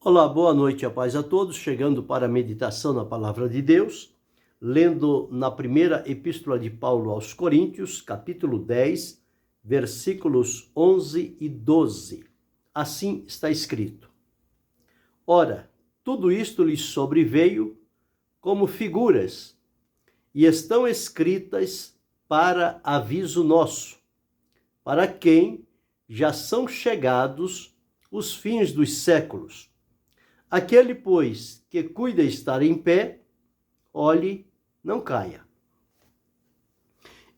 Olá, boa noite, a paz a todos, chegando para a meditação na Palavra de Deus, lendo na primeira epístola de Paulo aos Coríntios, capítulo 10, versículos 11 e 12. Assim está escrito: Ora, tudo isto lhes sobreveio como figuras, e estão escritas para aviso nosso, para quem já são chegados os fins dos séculos. Aquele, pois, que cuida estar em pé, olhe, não caia.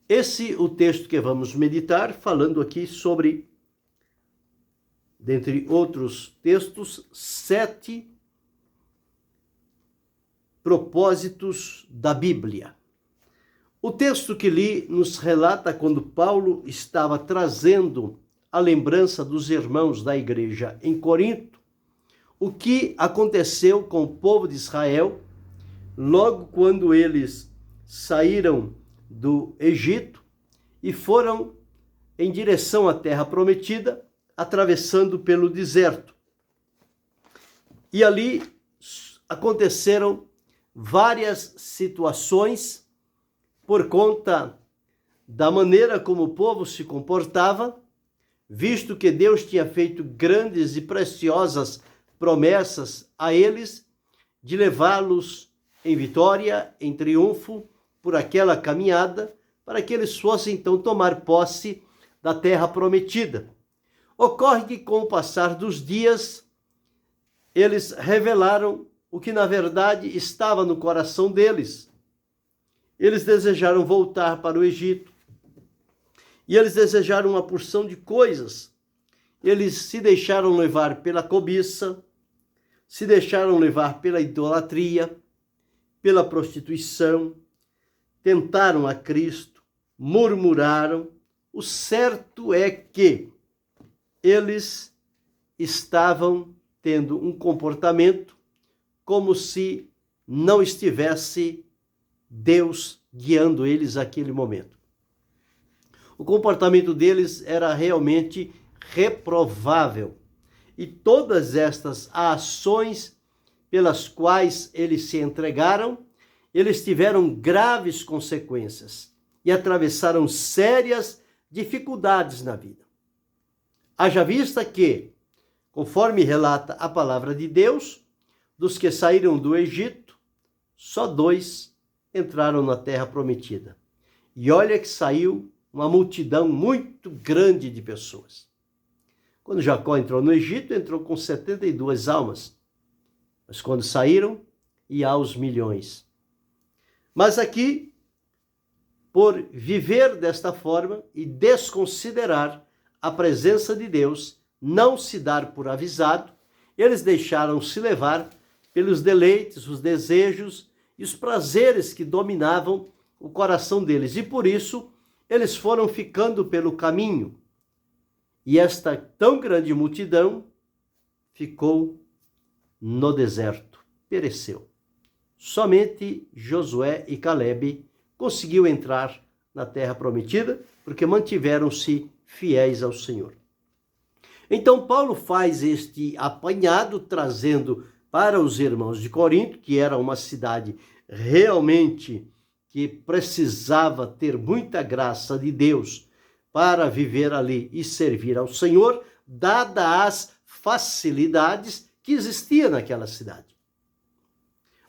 Esse é o texto que vamos meditar, falando aqui sobre, dentre outros textos, 7 propósitos da Bíblia. O texto que li nos relata quando Paulo estava trazendo a lembrança dos irmãos da igreja em Corinto, o que aconteceu com o povo de Israel logo quando eles saíram do Egito e foram em direção à terra prometida, atravessando pelo deserto. E ali aconteceram várias situações por conta da maneira como o povo se comportava, visto que Deus tinha feito grandes e preciosas promessas a eles de levá-los em vitória, em triunfo, por aquela caminhada, para que eles fossem então tomar posse da terra prometida. Ocorre que com o passar dos dias, eles revelaram o que na verdade estava no coração deles. Eles desejaram voltar para o Egito, e eles desejaram uma porção de coisas. Eles se deixaram levar pela cobiça, se deixaram levar pela idolatria, pela prostituição, tentaram a Cristo, murmuraram. O certo é que eles estavam tendo um comportamento como se não estivesse Deus guiando eles naquele momento. O comportamento deles era realmente reprovável. E todas estas ações pelas quais eles se entregaram, eles tiveram graves consequências e atravessaram sérias dificuldades na vida. Haja vista que, conforme relata a palavra de Deus, dos que saíram do Egito, só 2 entraram na terra prometida. E olha que saiu uma multidão muito grande de pessoas. Quando Jacó entrou no Egito, entrou com 72 almas. Mas quando saíram, ia aos milhões. Mas aqui, por viver desta forma e desconsiderar a presença de Deus, não se dar por avisado, eles deixaram-se levar pelos deleites, os desejos e os prazeres que dominavam o coração deles. E por isso, eles foram ficando pelo caminho. E esta tão grande multidão ficou no deserto, pereceu. Somente Josué e Calebe conseguiu entrar na terra prometida, porque mantiveram-se fiéis ao Senhor. Então Paulo faz este apanhado, trazendo para os irmãos de Corinto, que era uma cidade realmente que precisava ter muita graça de Deus para viver ali e servir ao Senhor, dadas as facilidades que existiam naquela cidade.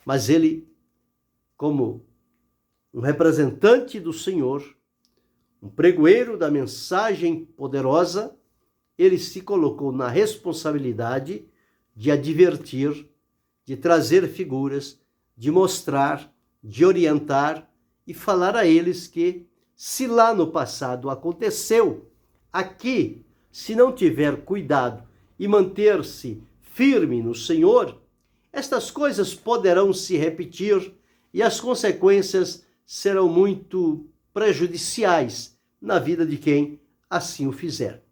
Mas ele, como um representante do Senhor, um pregoeiro da mensagem poderosa, ele se colocou na responsabilidade de advertir, de trazer figuras, de mostrar, de orientar e falar a eles que, se lá no passado aconteceu, aqui, se não tiver cuidado e manter-se firme no Senhor, estas coisas poderão se repetir e as consequências serão muito prejudiciais na vida de quem assim o fizer.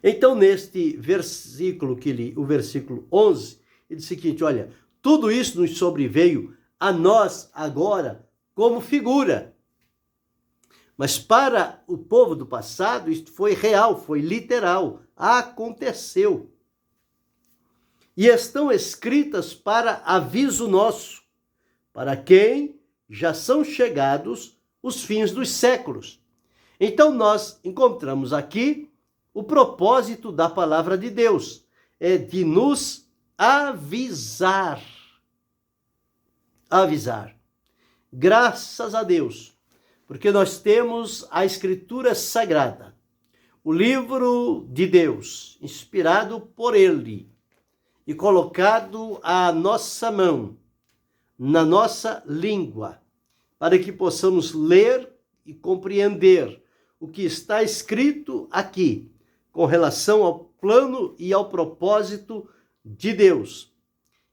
Então, neste versículo que li, o versículo 11, ele diz o seguinte: olha, tudo isso nos sobreveio a nós agora como figura. Mas para o povo do passado, isto foi real, foi literal, aconteceu. e estão escritas para aviso nosso, para quem já são chegados os fins dos séculos. Então nós encontramos aqui o propósito da palavra de Deus, é de nos avisar. Avisar. Graças a Deus, porque nós temos a Escritura Sagrada, o livro de Deus, inspirado por Ele e colocado à nossa mão, na nossa língua, para que possamos ler e compreender o que está escrito aqui, com relação ao plano e ao propósito de Deus.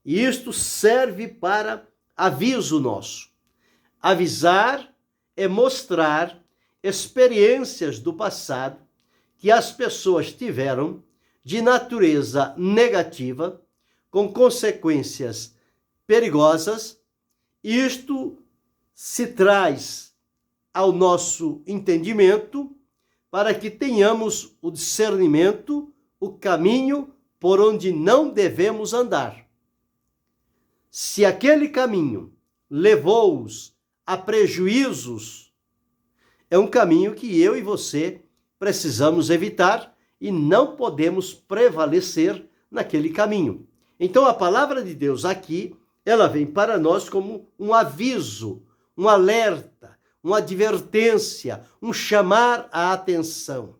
E isto serve para aviso nosso. Avisar é mostrar experiências do passado que as pessoas tiveram de natureza negativa, com consequências perigosas. Isto se traz ao nosso entendimento para que tenhamos o discernimento, o caminho por onde não devemos andar. Se aquele caminho levou-os a prejuízos, é um caminho que eu e você precisamos evitar e não podemos prevalecer naquele caminho. Então a palavra de Deus aqui, ela vem para nós como um aviso, um alerta, uma advertência, um chamar a atenção.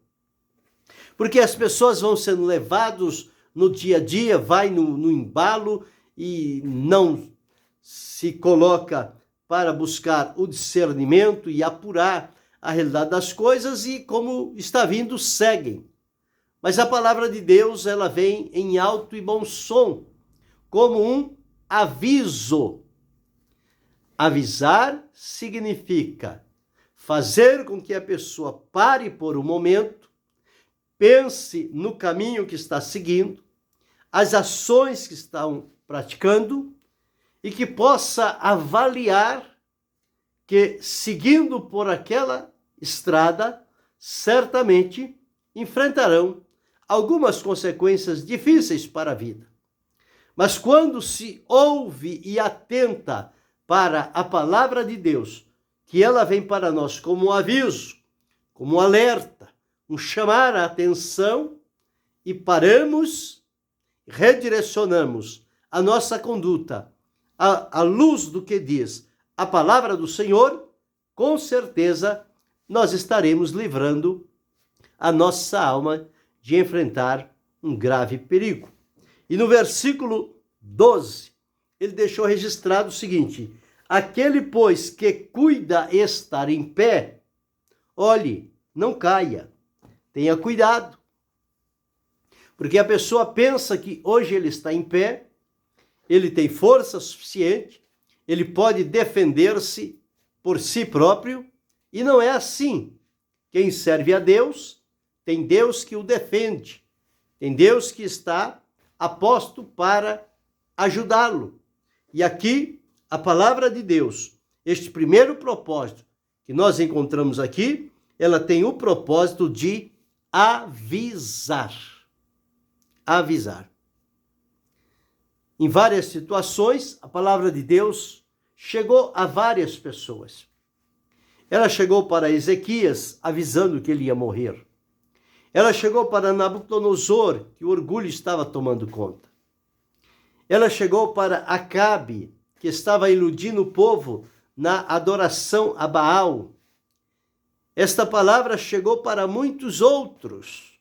Porque as pessoas vão sendo levadas no dia a dia, vai no embalo e não se coloca para buscar o discernimento e apurar a realidade das coisas e, como está vindo, seguem. Mas a palavra de Deus, ela vem em alto e bom som, como um aviso. Avisar significa fazer com que a pessoa pare por um momento, pense no caminho que está seguindo, as ações que estão praticando e que possa avaliar que, seguindo por aquela estrada, certamente enfrentarão algumas consequências difíceis para a vida. Mas quando se ouve e atenta para a palavra de Deus, que ela vem para nós como um aviso, como um alerta, um chamar a atenção, e paramos, redirecionamos a nossa conduta à luz do que diz a palavra do Senhor, com certeza nós estaremos livrando a nossa alma de enfrentar um grave perigo. E no versículo 12, ele deixou registrado o seguinte: aquele, pois, que cuida estar em pé, olhe, não caia, tenha cuidado. Porque a pessoa pensa que hoje ele está em pé, ele tem força suficiente, ele pode defender-se por si próprio, e não é assim. Quem serve a Deus, tem Deus que o defende, tem Deus que está aposto para ajudá-lo. E aqui, a palavra de Deus, este primeiro propósito que nós encontramos aqui, ela tem o propósito de avisar. Avisar. Em várias situações, a palavra de Deus chegou a várias pessoas. Ela chegou para Ezequias, avisando que ele ia morrer. Ela chegou para Nabucodonosor, que o orgulho estava tomando conta. Ela chegou para Acabe, que estava iludindo o povo na adoração a Baal. Esta palavra chegou para muitos outros.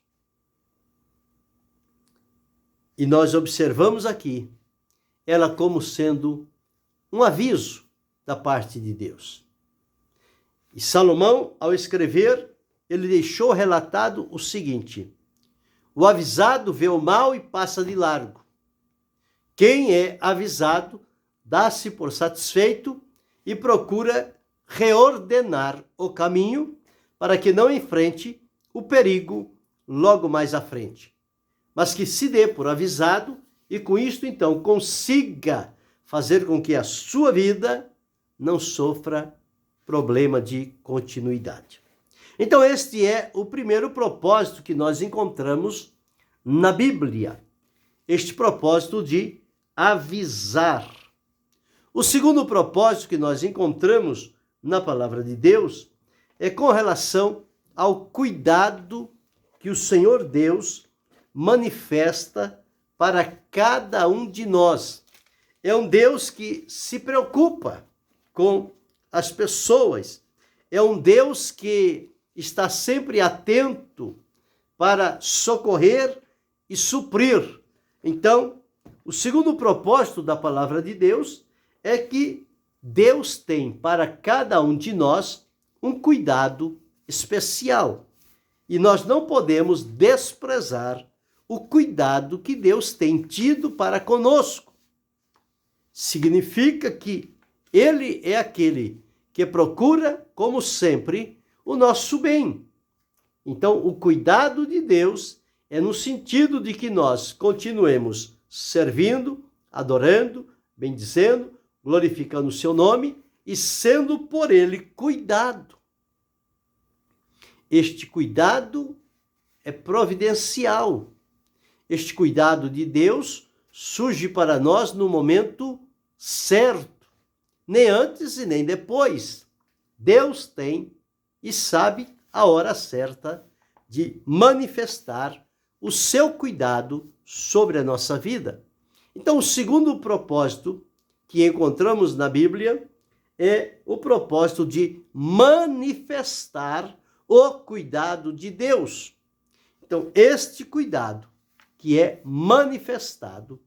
E nós observamos aqui ela como sendo um aviso da parte de Deus. E Salomão, ao escrever, ele deixou relatado o seguinte: o avisado vê o mal e passa de largo. Quem é avisado dá-se por satisfeito e procura reordenar o caminho para que não enfrente o perigo logo mais à frente, mas que se dê por avisado e com isto então consiga fazer com que a sua vida não sofra problema de continuidade. Então este é o primeiro propósito que nós encontramos na Bíblia. este propósito de avisar. O segundo propósito que nós encontramos na palavra de Deus é com relação ao cuidado que o Senhor Deus manifesta para cada um de nós. É um Deus que se preocupa com as pessoas. É um Deus que está sempre atento para socorrer e suprir. Então, o segundo propósito da palavra de Deus é que Deus tem para cada um de nós um cuidado especial. E nós não podemos desprezar o cuidado que Deus tem tido para conosco. Significa que Ele é aquele que procura, como sempre, o nosso bem. Então, o cuidado de Deus é no sentido de que nós continuemos servindo, adorando, bendizendo, glorificando o seu nome e sendo por Ele cuidado. Este cuidado é providencial. Este cuidado de Deus surge para nós no momento certo, nem antes e nem depois. Deus tem e sabe a hora certa de manifestar o seu cuidado sobre a nossa vida. Então, o segundo propósito que encontramos na Bíblia é o propósito de manifestar o cuidado de Deus. Então, este cuidado que é manifestado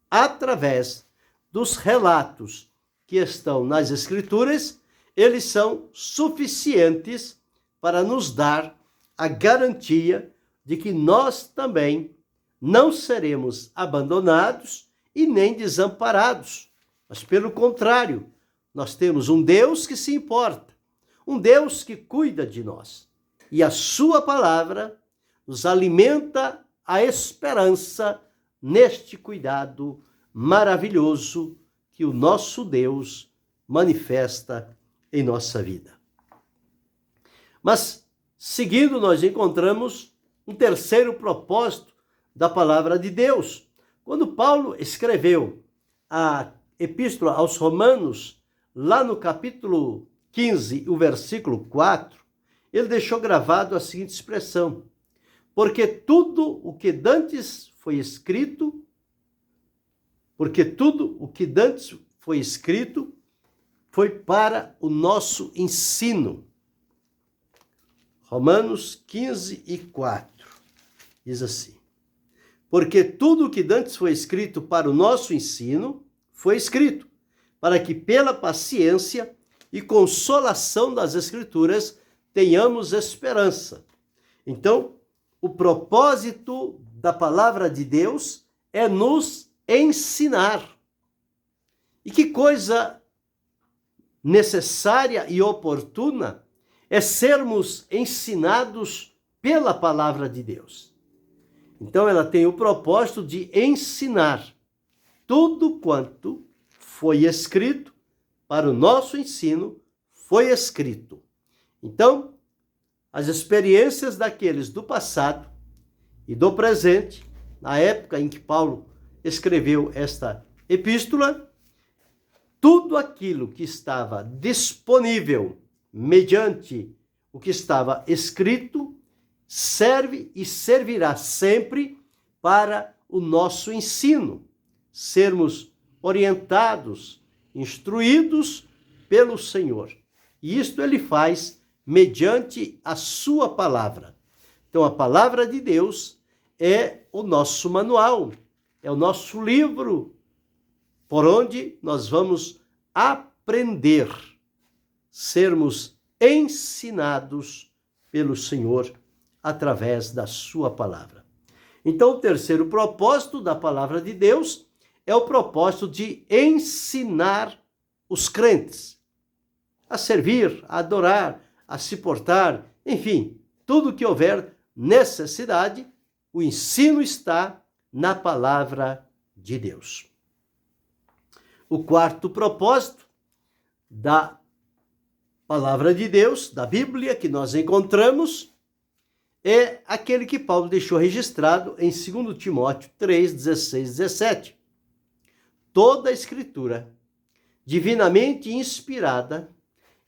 através dos relatos que estão nas Escrituras, eles são suficientes para nos dar a garantia de que nós também não seremos abandonados e nem desamparados. Mas, pelo contrário, nós temos um Deus que se importa, um Deus que cuida de nós. E a sua palavra nos alimenta a esperança neste cuidado maravilhoso que o nosso Deus manifesta em nossa vida. Mas, seguindo, nós encontramos um terceiro propósito da palavra de Deus. Quando Paulo escreveu a Epístola aos Romanos, lá no capítulo 15, o versículo 4, ele deixou gravado a seguinte expressão: porque tudo o que dantes foi escrito foi para o nosso ensino. Romanos 15 e 4 diz assim: porque tudo o que dantes foi escrito para o nosso ensino foi escrito, para que pela paciência e consolação das Escrituras tenhamos esperança. Então, o propósito da palavra de Deus é nos ensinar. E que coisa necessária e oportuna é sermos ensinados pela palavra de Deus. Então, ela tem o propósito de ensinar tudo quanto foi escrito para o nosso ensino, foi escrito. Então, as experiências daqueles do passado e do presente, na época em que Paulo escreveu esta epístola, tudo aquilo que estava disponível mediante o que estava escrito, serve e servirá sempre para o nosso ensino, sermos orientados, instruídos pelo Senhor. E isto ele faz mediante a sua palavra. Então, a palavra de Deus é o nosso manual, é o nosso livro, por onde nós vamos aprender, sermos ensinados pelo Senhor através da sua palavra. Então, o terceiro propósito da palavra de Deus é o propósito de ensinar os crentes a servir, a adorar, a se portar, enfim, tudo que houver necessidade, o ensino está na palavra de Deus. O quarto propósito da palavra de Deus, da Bíblia, que nós encontramos, é aquele que Paulo deixou registrado em 2 Timóteo 3, 16, 17. Toda a Escritura, divinamente inspirada,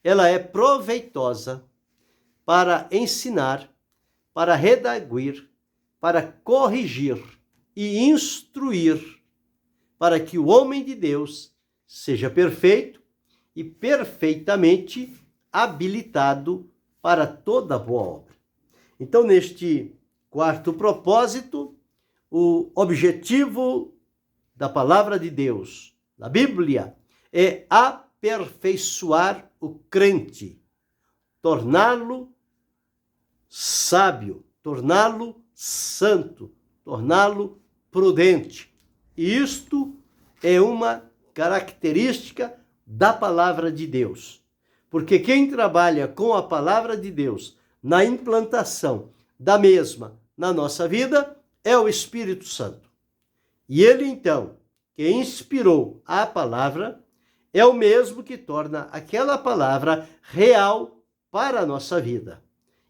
ela é proveitosa para ensinar, para redarguir, para corrigir e instruir, para que o homem de Deus seja perfeito e perfeitamente habilitado para toda boa obra. Então, neste quarto propósito, o objetivo da palavra de Deus, da Bíblia, é aperfeiçoar o crente, torná-lo sábio, torná-lo santo, torná-lo prudente. E isto é uma característica da palavra de Deus. Porque quem trabalha com a palavra de Deus na implantação da mesma na nossa vida é o Espírito Santo. E ele, então, que inspirou a palavra, é o mesmo que torna aquela palavra real para a nossa vida.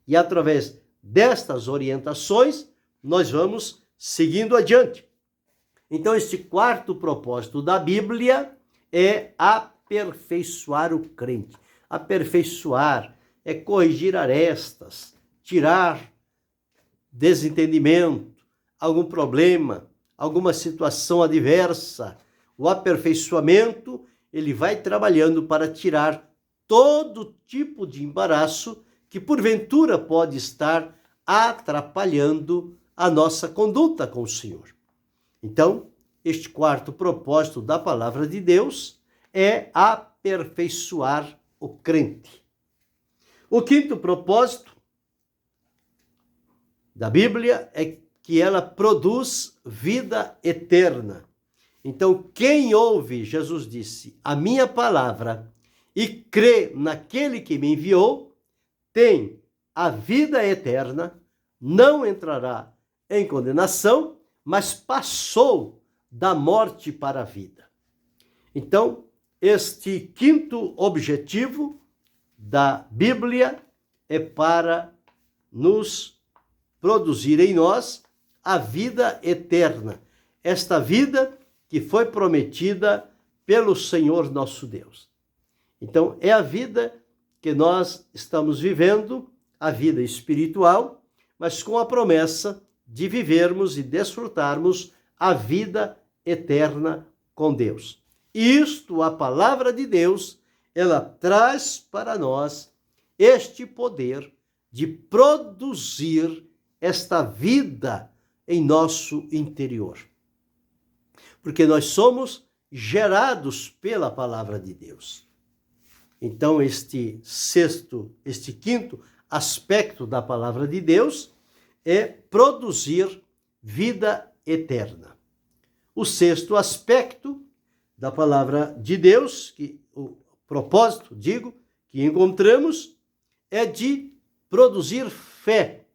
E através destas orientações, nós vamos seguindo adiante. Então, este quarto propósito da Bíblia é aperfeiçoar o crente. Aperfeiçoar é corrigir arestas, tirar desentendimento, algum problema, alguma situação adversa. O aperfeiçoamento, ele vai trabalhando para tirar todo tipo de embaraço que porventura pode estar atrapalhando a nossa conduta com o Senhor. Então, este quarto propósito da palavra de Deus é aperfeiçoar o crente. O quinto propósito da Bíblia é que ela produz vida eterna. Então, quem ouve, Jesus disse, a minha palavra e crê naquele que me enviou, tem a vida eterna, não entrará em condenação, mas passou da morte para a vida. Então, este quinto objetivo da Bíblia é para nos produzir em nós a vida eterna. Esta vida que foi prometida pelo Senhor nosso Deus. Então, é a vida que nós estamos vivendo, a vida espiritual, mas com a promessa de vivermos e desfrutarmos a vida eterna com Deus. Isto, a palavra de Deus, ela traz para nós este poder de produzir esta vida em nosso interior. Porque nós somos gerados pela palavra de Deus. Então, este quinto aspecto da palavra de Deus é produzir vida eterna. O sexto aspecto da palavra de Deus, o propósito, que encontramos, é de produzir fé.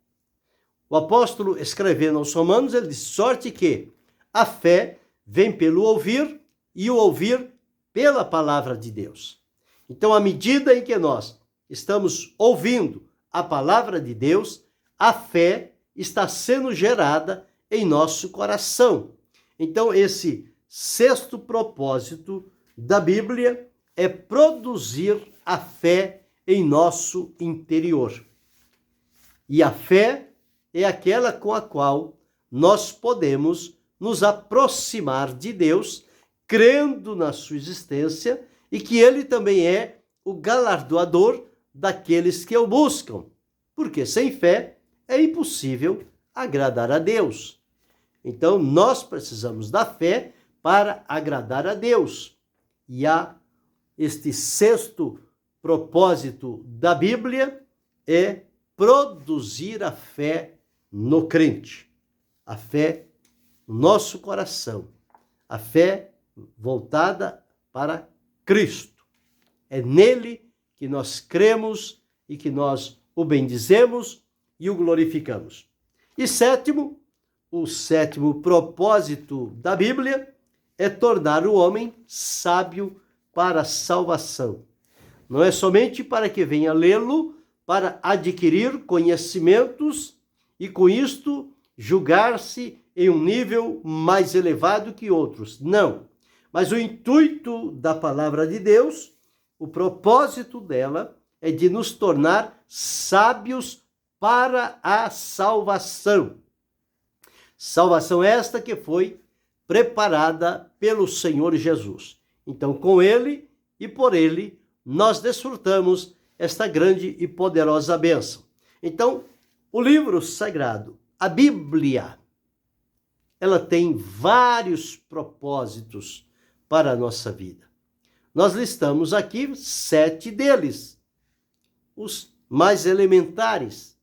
O apóstolo, escrevendo aos Romanos, ele diz, sorte que a fé vem pelo ouvir e o ouvir pela palavra de Deus. Então, à medida em que nós estamos ouvindo a palavra de Deus, a fé está sendo gerada em nosso coração. Então, esse sexto propósito da Bíblia é produzir a fé em nosso interior. E a fé é aquela com a qual nós podemos nos aproximar de Deus, crendo na sua existência e que ele também é o galardoador daqueles que o buscam. Porque sem fé é impossível agradar a Deus. Então, nós precisamos da fé para agradar a Deus. E este sexto propósito da Bíblia é produzir a fé no crente. A fé no nosso coração. A fé voltada para Cristo. É nele que nós cremos e que nós o bendizemos e o glorificamos. E sétimo, o sétimo propósito da Bíblia é tornar o homem sábio para a salvação. Não é somente para que venha lê-lo, para adquirir conhecimentos e com isto julgar-se em um nível mais elevado que outros. Não. Mas o intuito da palavra de Deus, o propósito dela, é de nos tornar sábios para a salvação. Salvação esta que foi preparada pelo Senhor Jesus. Então, com ele e por ele, nós desfrutamos esta grande e poderosa bênção. Então, o livro sagrado, a Bíblia, ela tem vários propósitos para a nossa vida. Nós listamos aqui 7 deles, os mais elementares,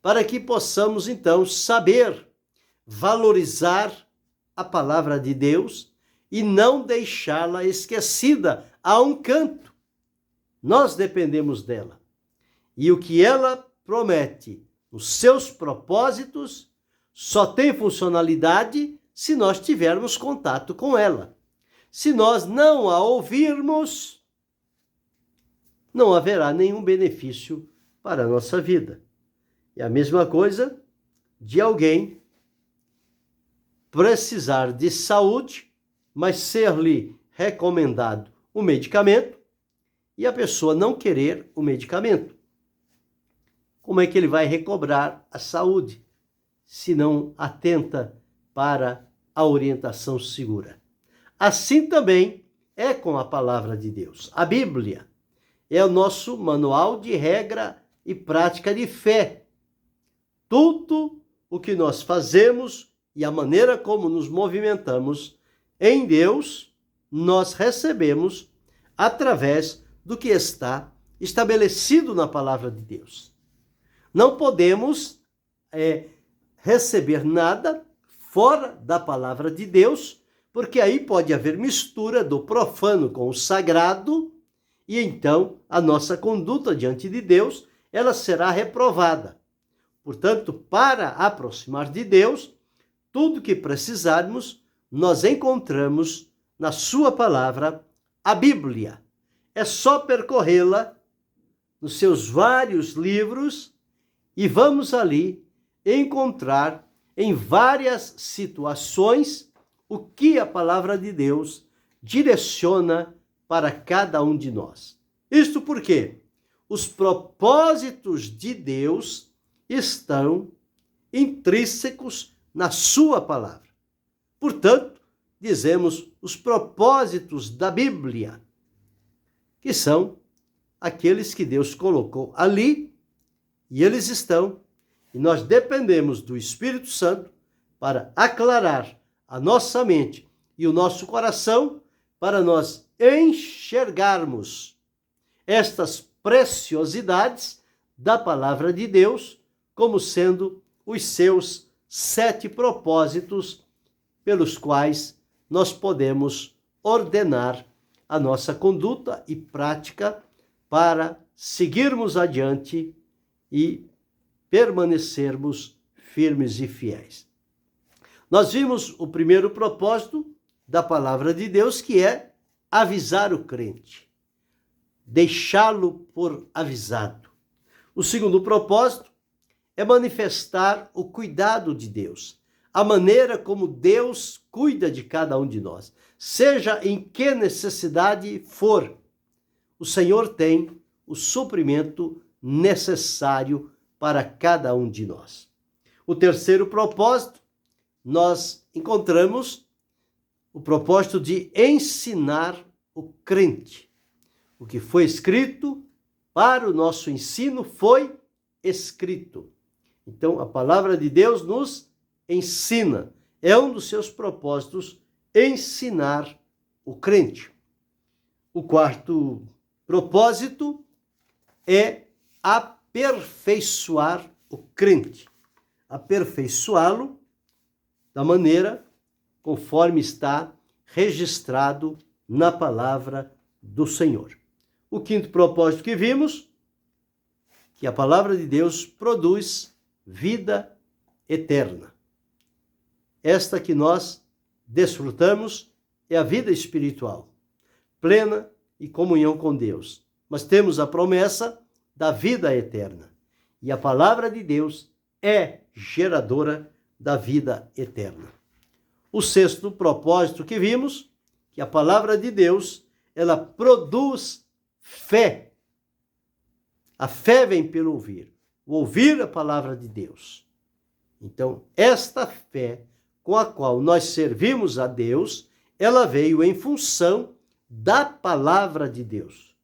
para que possamos, então, saber valorizar a palavra de Deus e não deixá-la esquecida a um canto. Nós dependemos dela. E o que ela promete, os seus propósitos, só tem funcionalidade se nós tivermos contato com ela. Se nós não a ouvirmos, não haverá nenhum benefício para a nossa vida. E a mesma coisa de alguém precisar de saúde, mas ser-lhe recomendado o medicamento e a pessoa não querer o medicamento. Como é que ele vai recobrar a saúde se não atenta para a orientação segura? Assim também é com a palavra de Deus. A Bíblia é o nosso manual de regra e prática de fé. Tudo o que nós fazemos e a maneira como nos movimentamos em Deus, nós recebemos através do que está estabelecido na palavra de Deus. Não podemos receber nada fora da palavra de Deus, porque aí pode haver mistura do profano com o sagrado, e então a nossa conduta diante de Deus, ela será reprovada. Portanto, para aproximar de Deus, tudo que precisarmos, nós encontramos na sua palavra, a Bíblia. É só percorrê-la nos seus vários livros e vamos ali encontrar em várias situações o que a palavra de Deus direciona para cada um de nós. Isto porque os propósitos de Deus estão intrínsecos na sua palavra. Portanto, dizemos os propósitos da Bíblia, que são aqueles que Deus colocou ali, e eles estão, e nós dependemos do Espírito Santo para aclarar a nossa mente e o nosso coração, para nós enxergarmos estas preciosidades da palavra de Deus como sendo os seus 7 propósitos pelos quais nós podemos ordenar a nossa conduta e prática para seguirmos adiante e permanecermos firmes e fiéis. Nós vimos o primeiro propósito da palavra de Deus, que é avisar o crente, deixá-lo por avisado. O segundo propósito é manifestar o cuidado de Deus, a maneira como Deus cuida de cada um de nós. Seja em que necessidade for, o Senhor tem o suprimento necessário para cada um de nós. O terceiro propósito, nós encontramos o propósito de ensinar o crente. O que foi escrito para o nosso ensino foi escrito. Então, a palavra de Deus nos ensina. É um dos seus propósitos ensinar o crente. O quarto propósito é aperfeiçoar o crente. Aperfeiçoá-lo da maneira conforme está registrado na palavra do Senhor. O quinto propósito que vimos, que a palavra de Deus produz vida eterna. Esta que nós desfrutamos é a vida espiritual, plena e comunhão com Deus. Mas temos a promessa da vida eterna. E a palavra de Deus é geradora da vida eterna. O sexto propósito que vimos, que a palavra de Deus, ela produz fé. A fé vem pelo ouvir a palavra de Deus. Então, esta fé com a qual nós servimos a Deus, ela veio em função da palavra de Deus,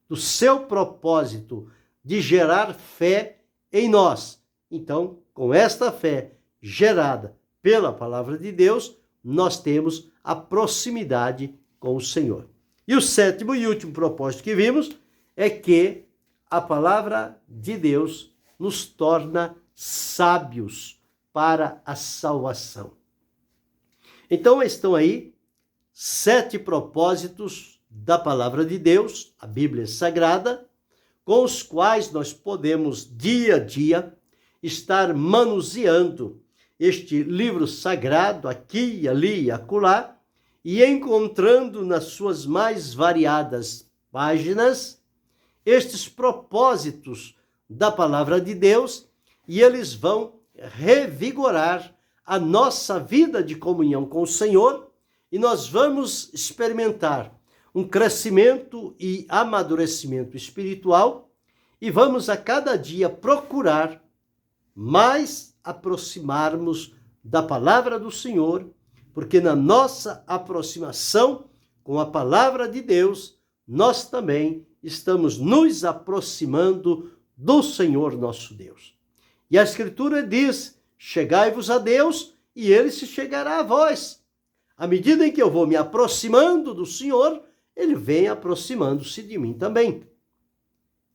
do seu propósito de gerar fé em nós. Então, com esta fé gerada pela palavra de Deus, nós temos a proximidade com o Senhor. E o sétimo e último propósito que vimos é que a palavra de Deus nos torna sábios para a salvação. Então estão aí 7 propósitos da palavra de Deus, a Bíblia Sagrada, com os quais nós podemos dia a dia estar manuseando este livro sagrado aqui, ali e acolá, e encontrando nas suas mais variadas páginas estes propósitos da palavra de Deus, e eles vão revigorar a nossa vida de comunhão com o Senhor, e nós vamos experimentar um crescimento e amadurecimento espiritual, e vamos a cada dia procurar mais aproximarmos da palavra do Senhor, porque na nossa aproximação com a palavra de Deus, nós também estamos nos aproximando do Senhor nosso Deus. E a Escritura diz: chegai-vos a Deus e ele se chegará a vós. À medida em que eu vou me aproximando do Senhor, ele vem aproximando-se de mim também.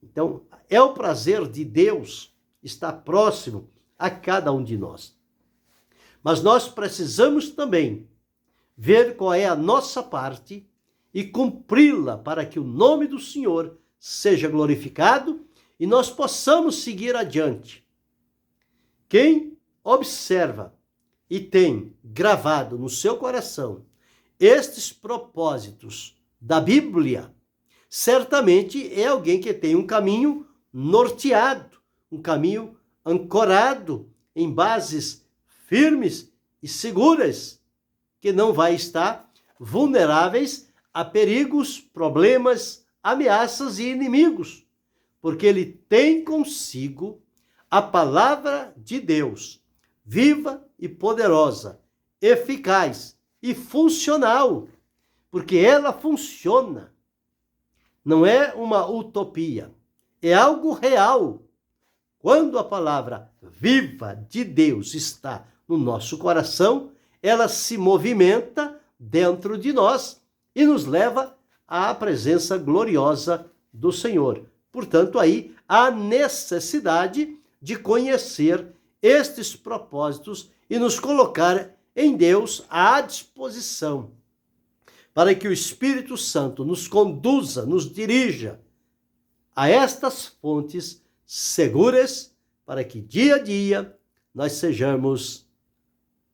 Então, é o prazer de Deus estar próximo a cada um de nós. Mas nós precisamos também ver qual é a nossa parte e cumpri-la para que o nome do Senhor seja glorificado e nós possamos seguir adiante. Quem observa e tem gravado no seu coração estes propósitos da Bíblia, certamente é alguém que tem um caminho norteado, um caminho ancorado em bases firmes e seguras, que não vai estar vulneráveis a perigos, problemas, ameaças e inimigos, porque ele tem consigo a palavra de Deus, viva e poderosa, eficaz e funcional, porque ela funciona. Não é uma utopia, é algo real. Quando a palavra viva de Deus está no nosso coração, ela se movimenta dentro de nós e nos leva à presença gloriosa do Senhor. Portanto, aí há necessidade de conhecer estes propósitos e nos colocar em Deus à disposição, para que o Espírito Santo nos conduza, nos dirija a estas fontes seguras, para que dia a dia nós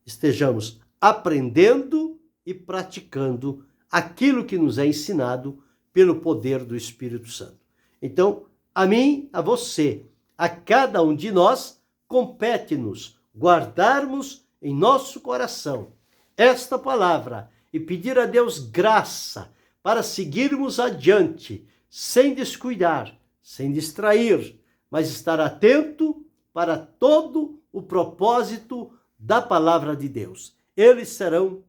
estejamos aprendendo e praticando aquilo que nos é ensinado pelo poder do Espírito Santo. Então, a mim, a você, a cada um de nós, compete-nos guardarmos em nosso coração esta palavra e pedir a Deus graça para seguirmos adiante, sem descuidar, sem distrair, mas estar atento para todo o propósito da palavra de Deus. Eles serão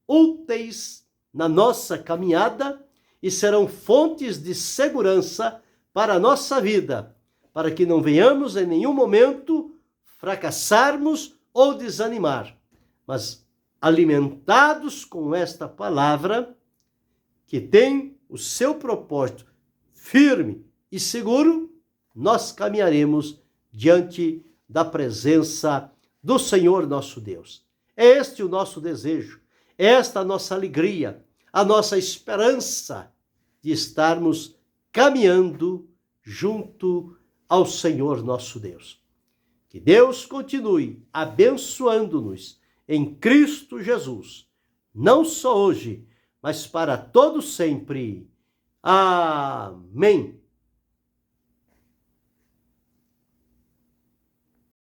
úteis na nossa caminhada e serão fontes de segurança para a nossa vida, para que não venhamos em nenhum momento fracassarmos ou desanimar, mas alimentados com esta palavra, que tem o seu propósito firme e seguro, nós caminharemos diante da presença do Senhor nosso Deus. É este o nosso desejo, é esta a nossa alegria, a nossa esperança de estarmos caminhando junto ao Senhor nosso Deus. Que Deus continue abençoando-nos em Cristo Jesus, não só hoje, mas para todo sempre. Amém.